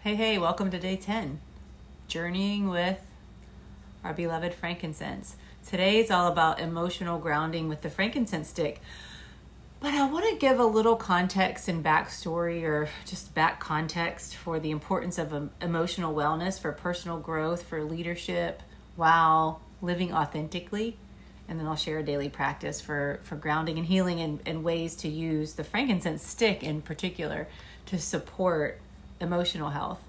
Hey, welcome to day 10, journeying with our beloved frankincense. Today is all about emotional grounding with the frankincense stick. But I want to give a little context and backstory, or just back context, for the importance of emotional wellness for personal growth, for leadership, while living authentically. And then I'll share a daily practice for grounding and healing, and ways to use the frankincense stick in particular to support emotional health.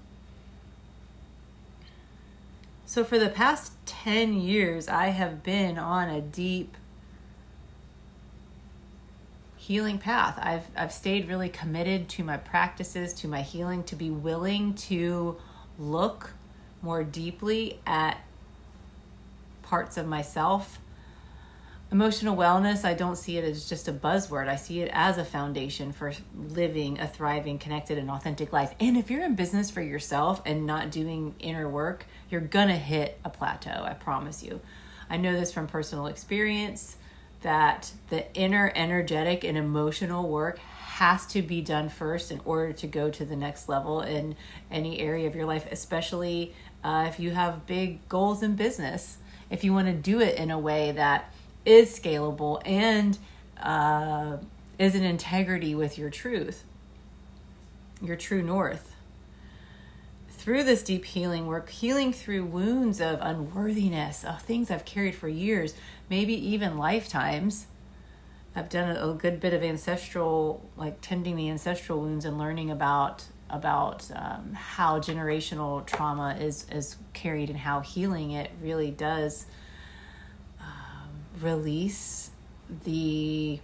So for the past 10 years, I have been on a deep healing path. I've stayed really committed to my practices, to my healing, to be willing to look more deeply at parts of myself. Emotional wellness, I don't see it as just a buzzword. I see it as a foundation for living a thriving, connected, and authentic life. And if you're in business for yourself and not doing inner work, you're gonna hit a plateau, I promise you. I know this from personal experience, that the inner energetic and emotional work has to be done first in order to go to the next level in any area of your life, especially if you have big goals in business. If you want to do it in a way that is scalable and is in integrity with your truth, your true north. Through this deep healing work, healing through wounds of unworthiness, of things I've carried for years, maybe even lifetimes. I've done a good bit of ancestral, like tending the ancestral wounds and learning about how generational trauma is carried and how healing it really does release the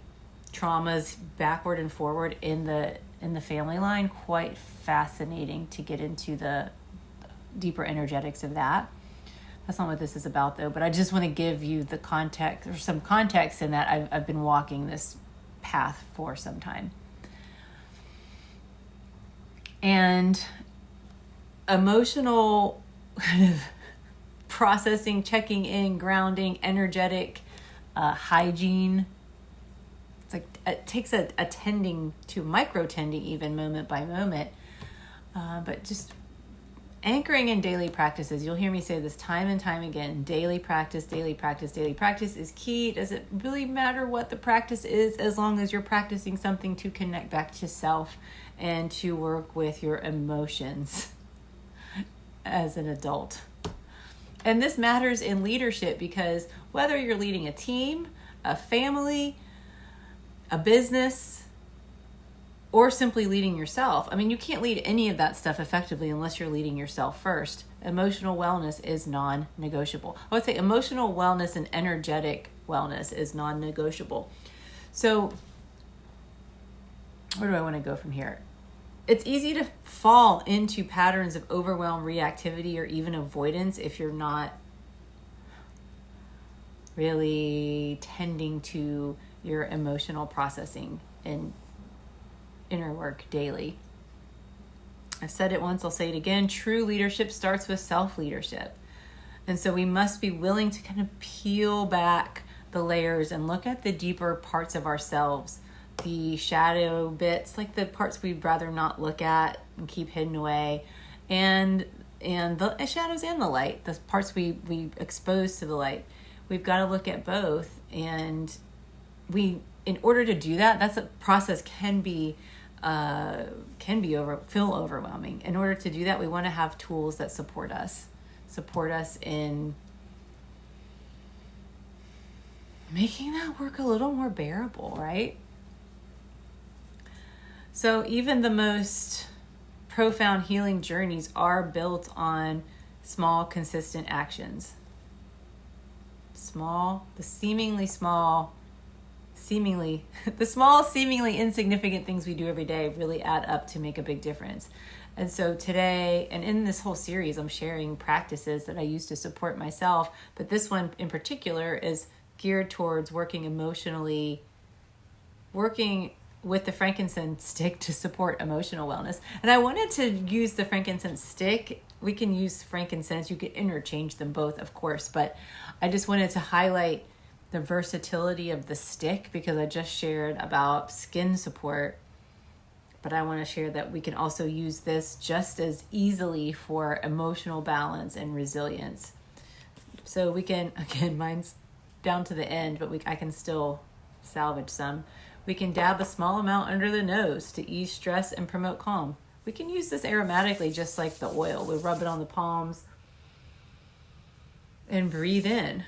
traumas backward and forward in the family line. Quite fascinating to get into the deeper energetics of that. That's not what this is about though, but I just want to give you the context, or some context, in that I've been walking this path for some time. And emotional kind of processing, checking in, grounding, energetic hygiene. It's like it takes a tending to, micro tending even, moment by moment, but just anchoring in daily practices. You'll hear me say this time and time again: daily practice, daily practice, daily practice is key. Does it really matter what the practice is, as long as you're practicing something to connect back to self and to work with your emotions as an adult? And this matters in leadership, because whether you're leading a team, a family, a business, or simply leading yourself, I mean, you can't lead any of that stuff effectively unless you're leading yourself first. Emotional wellness is non-negotiable. I would say emotional wellness and energetic wellness is non-negotiable. So where do I want to go from here? It's easy to fall into patterns of overwhelm, reactivity, or even avoidance if you're not really tending to your emotional processing and inner work daily. I've said it once, I'll say it again. True leadership starts with self-leadership. And so we must be willing to kind of peel back the layers and look at the deeper parts of ourselves, the shadow bits, like the parts we'd rather not look at and keep hidden away, and the shadows and the light, the parts we expose to the light. We've got to look at both, and in order to do that, that's a process can feel overwhelming. In order to do that, we want to have tools that support us in making that work a little more bearable, right? So even the most profound healing journeys are built on small, consistent actions. The small, seemingly insignificant things we do every day really add up to make a big difference. And so today, and in this whole series, I'm sharing practices that I use to support myself, but this one in particular is geared towards working with the frankincense stick to support emotional wellness. And I wanted to use the frankincense stick. We can use frankincense. You can interchange them both, of course, but I just wanted to highlight the versatility of the stick, because I just shared about skin support but I want to share that we can also use this just as easily for emotional balance and resilience. So we can, again, mine's down to the end, but I can still salvage some. We can dab a small amount under the nose to ease stress and promote calm. We can use this aromatically just like the oil. We rub it on the palms and breathe in.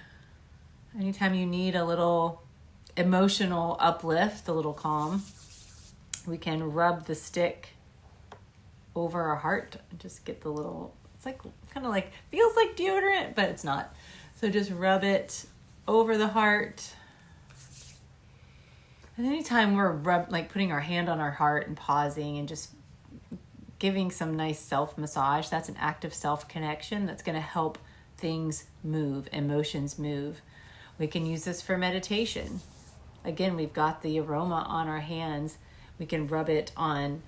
Anytime you need a little emotional uplift, a little calm, we can rub the stick over our heart and just get the little, it's like kind of like, feels like deodorant, but it's not. So just rub over the heart. And anytime we're putting our hand on our heart and pausing and just giving some nice self-massage, that's an act of self-connection that's going to help things move, emotions move. We can use this for meditation. Again, we've got the aroma on our hands. We can rub it on,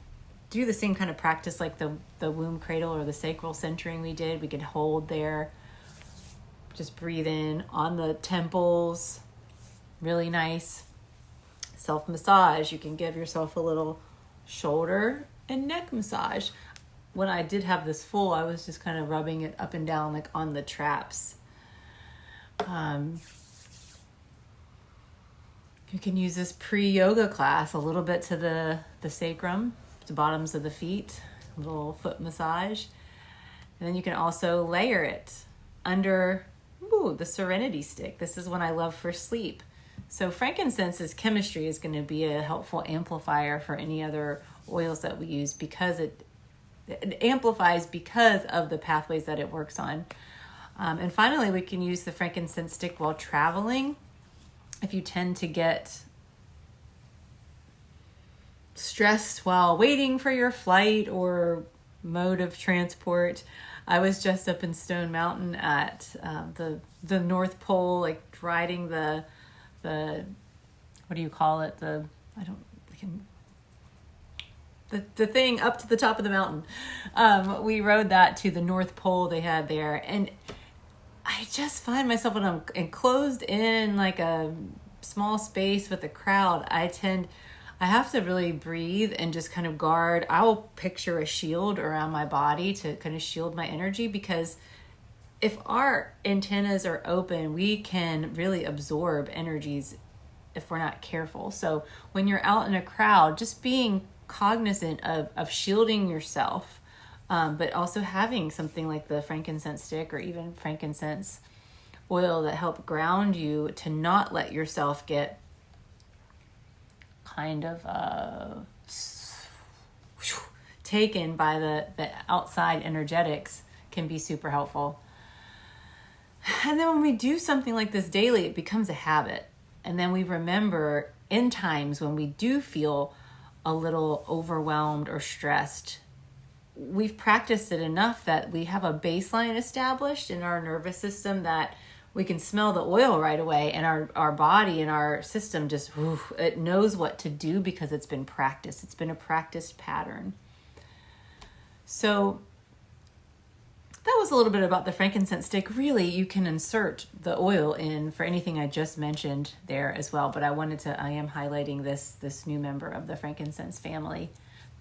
do the same kind of practice like the womb cradle or the sacral centering we did. We can hold there. Just breathe in on the temples. Really nice. Self-massage. You can give yourself a little shoulder and neck massage. When I did have this full, I was just kind of rubbing it up and down like on the traps. You can use this pre-yoga class a little bit to the sacrum, the bottoms of the feet, a little foot massage. And then you can also layer it under the serenity stick. This is one I love for sleep. So frankincense's chemistry is going to be a helpful amplifier for any other oils that we use because it amplifies because of the pathways that it works on. And finally, we can use the frankincense stick while traveling. If you tend to get stressed while waiting for your flight or mode of transport. I was just up in Stone Mountain at the North Pole, like riding the what do you call it? The thing up to the top of the mountain. We rode that to the North Pole they had there, and I just find myself when I'm enclosed in like a small space with a crowd, I have to really breathe and just kind of guard. I will picture a shield around my body to kind of shield my energy, because if our antennas are open, we can really absorb energies if we're not careful. So when you're out in a crowd, just being cognizant of shielding yourself, but also having something like the frankincense stick or even frankincense oil that help ground you to not let yourself get kind of taken by the outside energetics can be super helpful. And then when we do something like this daily, it becomes a habit. And then we remember in times when we do feel a little overwhelmed or stressed, we've practiced it enough that we have a baseline established in our nervous system that we can smell the oil right away, and our body and our system just, it knows what to do because it's been practiced. It's been a practiced pattern. So that was a little bit about the frankincense stick. Really, you can insert the oil in for anything I just mentioned there as well. But I am highlighting this new member of the frankincense family.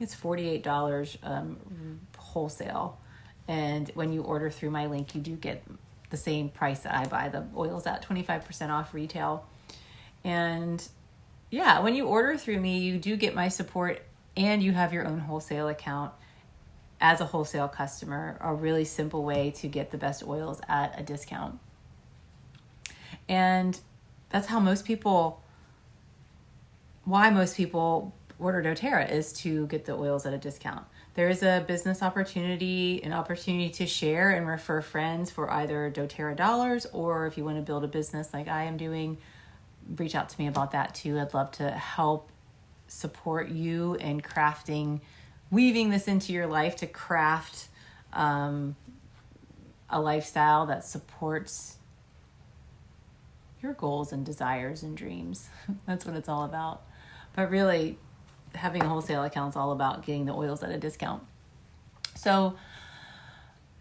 It's $48 wholesale. And when you order through my link, you do get the same price that I buy the oils at, 25% off retail. And yeah, when you order through me, you do get my support and you have your own wholesale account as a wholesale customer, a really simple way to get the best oils at a discount. And that's how why most people order doTERRA, is to get the oils at a discount. There is a business opportunity, an opportunity to share and refer friends for either doTERRA dollars, or if you want to build a business like I am doing, reach out to me about that too. I'd love to help support you in weaving this into your life to craft a lifestyle that supports your goals and desires and dreams. That's what it's all about. But really, having a wholesale account is all about getting the oils at a discount. So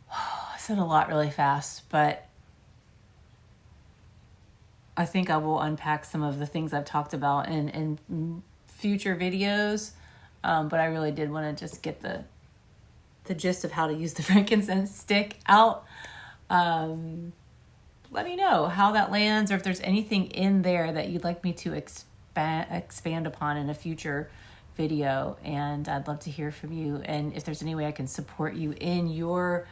I said a lot really fast, but I think I will unpack some of the things I've talked about in future videos. But I really did want to just get the gist of how to use the frankincense stick out. Let me know how that lands, or if there's anything in there that you'd like me to expand upon in a future video. And I'd love to hear from you. And if there's any way I can support you in your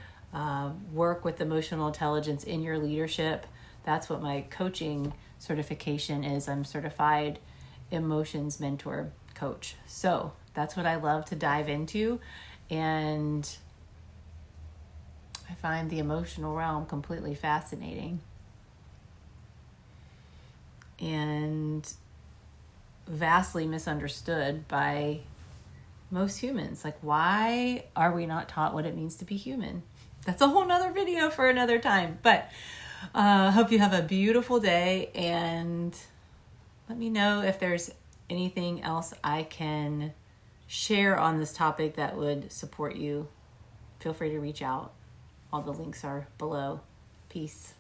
work with emotional intelligence in your leadership, that's what my coaching certification is. I'm certified emotions mentor coach. So that's what I love to dive into. And I find the emotional realm completely fascinating and vastly misunderstood by most humans. Like, why are we not taught what it means to be human? That's a whole nother video for another time. But hope you have a beautiful day, and let me know if there's anything else I can share on this topic that would support you. Feel free to reach out. All the links are below. Peace.